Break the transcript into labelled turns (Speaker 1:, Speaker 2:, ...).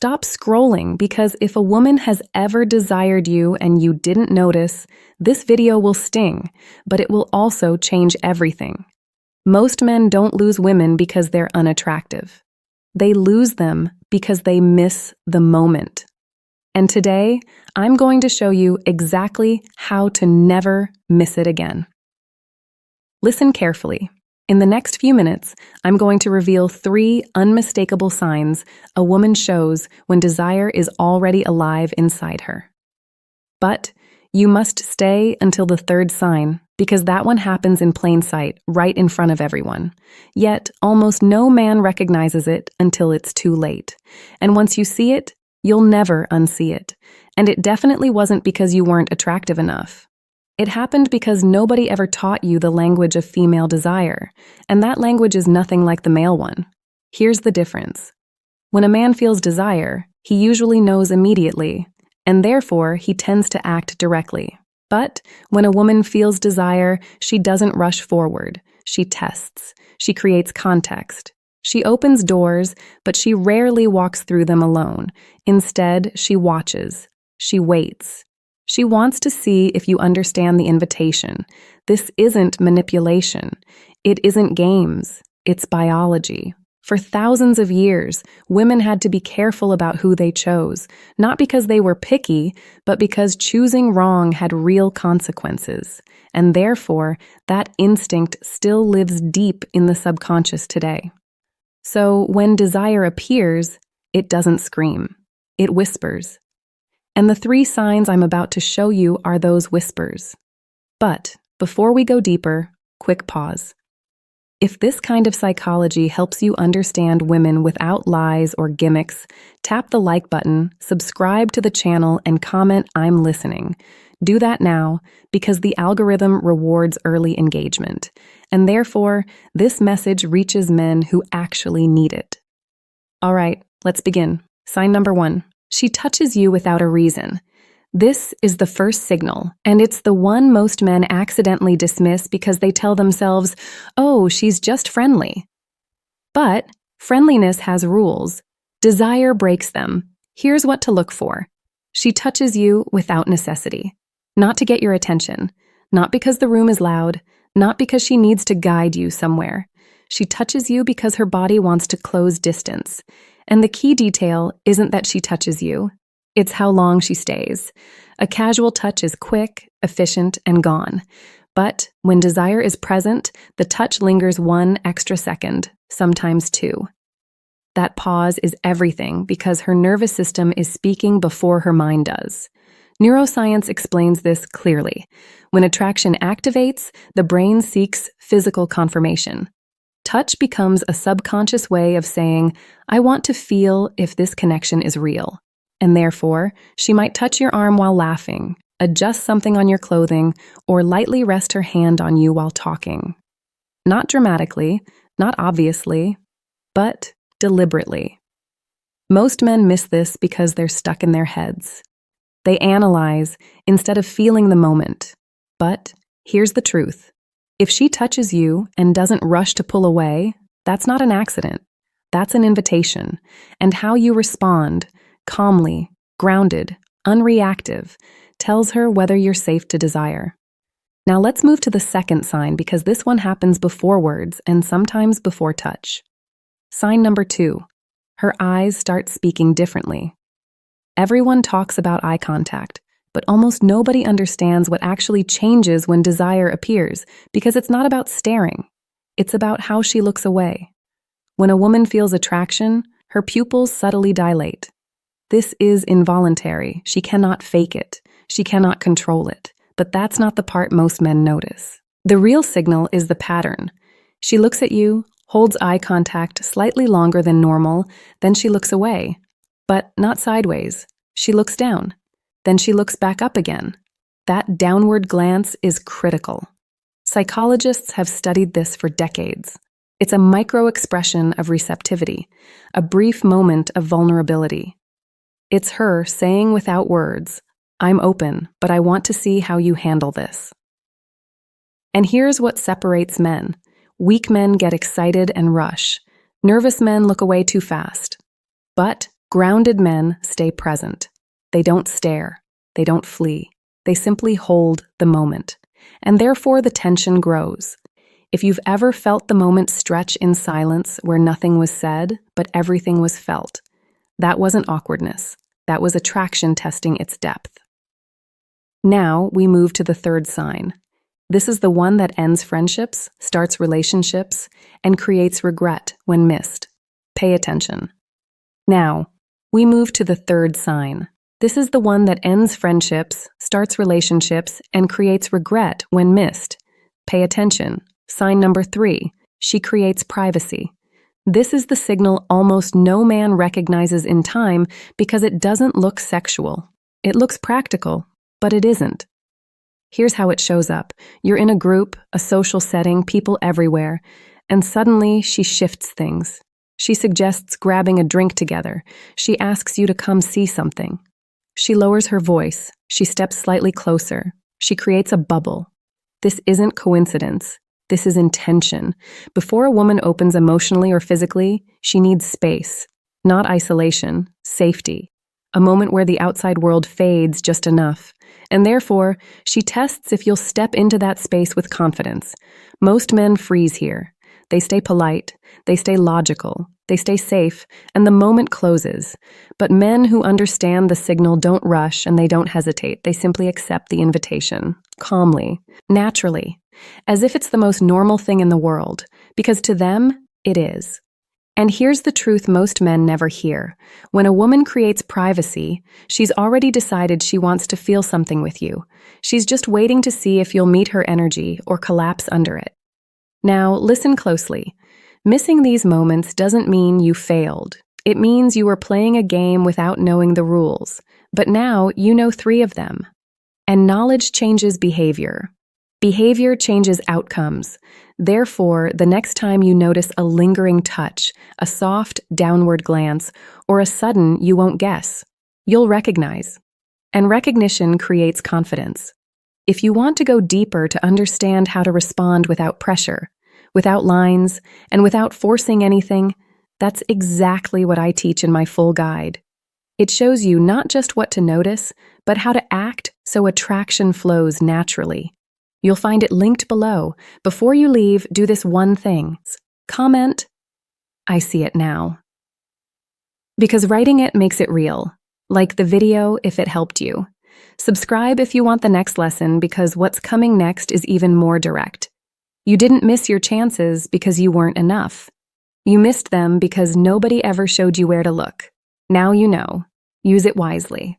Speaker 1: Stop scrolling, because if a woman has ever desired you and you didn't notice, this video will sting, but it will also change everything. Most men don't lose women because they're unattractive. They lose them because they miss the moment. And today, I'm going to show you exactly how to never miss it again. Listen carefully. In the next few minutes, I'm going to reveal 3 unmistakable signs a woman shows when desire is already alive inside her. But you must stay until the 3rd sign, because that one happens in plain sight, right in front of everyone. Yet, almost no man recognizes it until it's too late. And once you see it, you'll never unsee it. And it definitely wasn't because you weren't attractive enough. It happened because nobody ever taught you the language of female desire, and that language is nothing like the male one. Here's the difference. When a man feels desire, he usually knows immediately, and therefore he tends to act directly. But when a woman feels desire, she doesn't rush forward. She tests. She creates context. She opens doors, but she rarely walks through them alone. Instead, she watches. She waits. She wants to see if you understand the invitation. This isn't manipulation. It isn't games. It's biology. For thousands of years, women had to be careful about who they chose, not because they were picky, but because choosing wrong had real consequences. And therefore, that instinct still lives deep in the subconscious today. So when desire appears, it doesn't scream. It whispers. And the 3 signs I'm about to show you are those whispers. But before we go deeper, quick pause. If this kind of psychology helps you understand women without lies or gimmicks, tap the like button, subscribe to the channel, and comment "I'm listening." Do that now, because the algorithm rewards early engagement, and therefore, this message reaches men who actually need it. All right, let's begin. Sign number 1. She touches you without a reason. This is the first signal, and it's the one most men accidentally dismiss because they tell themselves, "Oh, she's just friendly." But friendliness has rules. Desire breaks them. Here's what to look for. She touches you without necessity. Not to get your attention. Not because the room is loud. Not because she needs to guide you somewhere. She touches you because her body wants to close distance. And the key detail isn't that she touches you. It's how long she stays. A casual touch is quick, efficient, and gone. But when desire is present, the touch lingers 1 extra second, sometimes 2. That pause is everything because her nervous system is speaking before her mind does. Neuroscience explains this clearly. When attraction activates, the brain seeks physical confirmation. Touch becomes a subconscious way of saying, "I want to feel if this connection is real." And therefore, she might touch your arm while laughing, adjust something on your clothing, or lightly rest her hand on you while talking. Not dramatically, not obviously, but deliberately. Most men miss this because they're stuck in their heads. They analyze instead of feeling the moment. But here's the truth. If she touches you and doesn't rush to pull away, that's not an accident. That's an invitation. And how you respond, calmly, grounded, unreactive, tells her whether you're safe to desire. Now let's move to the 2nd sign, because this one happens before words and sometimes before touch. Sign number 2. Her eyes start speaking differently. Everyone talks about eye contact, but almost nobody understands what actually changes when desire appears, because it's not about staring. It's about how she looks away. When a woman feels attraction, her pupils subtly dilate. This is involuntary. She cannot fake it. She cannot control it. But that's not the part most men notice. The real signal is the pattern. She looks at you, holds eye contact slightly longer than normal, then she looks away. But not sideways. She looks down. Then she looks back up again. That downward glance is critical. Psychologists have studied this for decades. It's a micro-expression of receptivity, a brief moment of vulnerability. It's her saying without words, "I'm open, but I want to see how you handle this." And here's what separates men. Weak men get excited and rush. Nervous men look away too fast. But Grounded men stay present. They don't stare. They don't flee. They simply hold the moment. And therefore the tension grows. If you've ever felt the moment stretch in silence where nothing was said, but everything was felt, that wasn't awkwardness. That was attraction testing its depth. Now we move to the third sign. This is the one that ends friendships, starts relationships, and creates regret when missed. Pay attention. Now, we move to the third sign. This is the one that ends friendships, starts relationships, and creates regret when missed. Pay attention. Sign number 3. She creates privacy. This is the signal almost no man recognizes in time because it doesn't look sexual. It looks practical, but it isn't. Here's how it shows up. You're in a group, a social setting, people everywhere, and suddenly she shifts things. She suggests grabbing a drink together. She asks you to come see something. She lowers her voice. She steps slightly closer. She creates a bubble. This isn't coincidence. This is intention. Before a woman opens emotionally or physically, she needs space, not isolation, safety. A moment where the outside world fades just enough. And therefore, she tests if you'll step into that space with confidence. Most men freeze here. They stay polite, they stay logical, they stay safe, and the moment closes. But men who understand the signal don't rush and they don't hesitate. They simply accept the invitation, calmly, naturally, as if it's the most normal thing in the world, because to them, it is. And here's the truth most men never hear. When a woman creates privacy, she's already decided she wants to feel something with you. She's just waiting to see if you'll meet her energy or collapse under it. Now, listen closely. Missing these moments doesn't mean you failed. It means you were playing a game without knowing the rules. But now you know 3 of them. And knowledge changes behavior. Behavior changes outcomes. Therefore, the next time you notice a lingering touch, a soft downward glance, or a sudden you won't guess, you'll recognize. And recognition creates confidence. If you want to go deeper to understand how to respond without pressure, without lines, and without forcing anything, that's exactly what I teach in my full guide. It shows you not just what to notice, but how to act so attraction flows naturally. You'll find it linked below. Before you leave, do this one thing. Comment, "I see it now." Because writing it makes it real. Like the video if it helped you. Subscribe if you want the next lesson because what's coming next is even more direct. You didn't miss your chances because you weren't enough. You missed them because nobody ever showed you where to look. Now you know. Use it wisely.